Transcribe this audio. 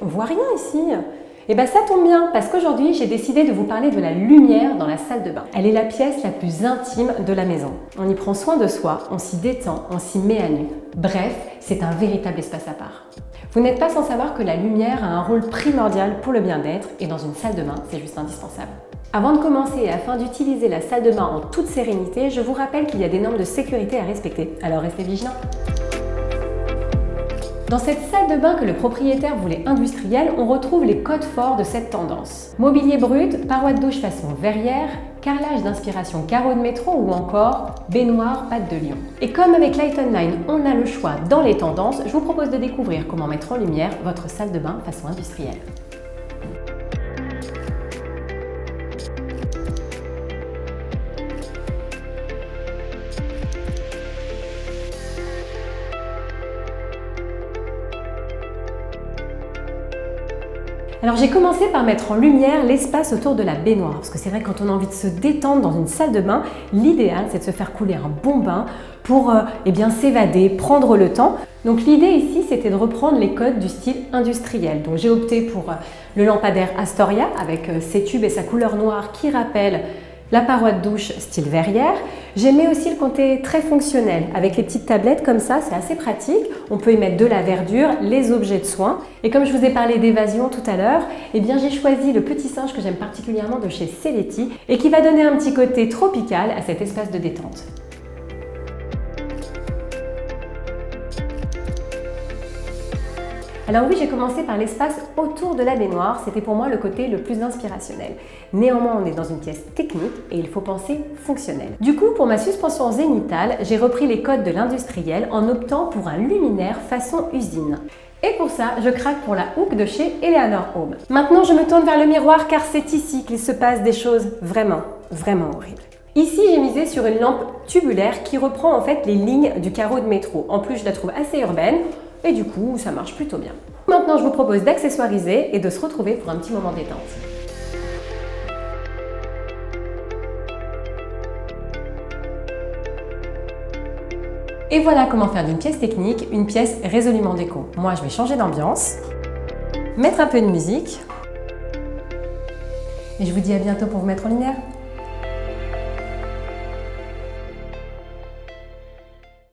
on voit rien ici. Et bien ça tombe bien parce qu'aujourd'hui j'ai décidé de vous parler de la lumière dans la salle de bain. Elle est la pièce la plus intime de la maison. On y prend soin de soi, on s'y détend, on s'y met à nu. Bref, c'est un véritable espace à part. Vous n'êtes pas sans savoir que la lumière a un rôle primordial pour le bien-être et dans une salle de bain, c'est juste indispensable. Avant de commencer et afin d'utiliser la salle de bain en toute sérénité, je vous rappelle qu'il y a des normes de sécurité à respecter, alors restez vigilants. Dans cette salle de bain que le propriétaire voulait industrielle, on retrouve les codes forts de cette tendance. Mobilier brut, parois de douche façon verrière, carrelage d'inspiration carreaux de métro ou encore baignoire pattes de lion. Et comme avec Lighten Line, on a le choix dans les tendances, je vous propose de découvrir comment mettre en lumière votre salle de bain façon industrielle. Alors j'ai commencé par mettre en lumière l'espace autour de la baignoire, parce que c'est vrai que quand on a envie de se détendre dans une salle de bain, l'idéal c'est de se faire couler un bon bain pour s'évader, prendre le temps. Donc l'idée ici c'était de reprendre les codes du style industriel. Donc j'ai opté pour le lampadaire Astoria avec ses tubes et sa couleur noire qui rappelle la paroi de douche style verrière. J'aimais aussi le côté très fonctionnel avec les petites tablettes comme ça, c'est assez pratique. On peut y mettre de la verdure, les objets de soins. Et comme je vous ai parlé d'évasion tout à l'heure, eh bien j'ai choisi le petit singe que j'aime particulièrement de chez Celetti et qui va donner un petit côté tropical à cet espace de détente. Alors oui, j'ai commencé par l'espace autour de la baignoire, c'était pour moi le côté le plus inspirationnel. Néanmoins, on est dans une pièce technique et il faut penser fonctionnel. Du coup, pour ma suspension zénithale, j'ai repris les codes de l'industriel en optant pour un luminaire façon usine. Et pour ça, je craque pour la houppe de chez Eleanor Home. Maintenant, je me tourne vers le miroir car c'est ici qu'il se passe des choses vraiment horribles. Ici, j'ai misé sur une lampe tubulaire qui reprend en fait les lignes du carreau de métro. En plus, je la trouve assez urbaine. Et du coup, ça marche plutôt bien. Maintenant, je vous propose d'accessoiriser et de se retrouver pour un petit moment détente. Et voilà comment faire d'une pièce technique une pièce résolument déco. Moi, je vais changer d'ambiance, mettre un peu de musique et je vous dis à bientôt pour vous mettre en lumière.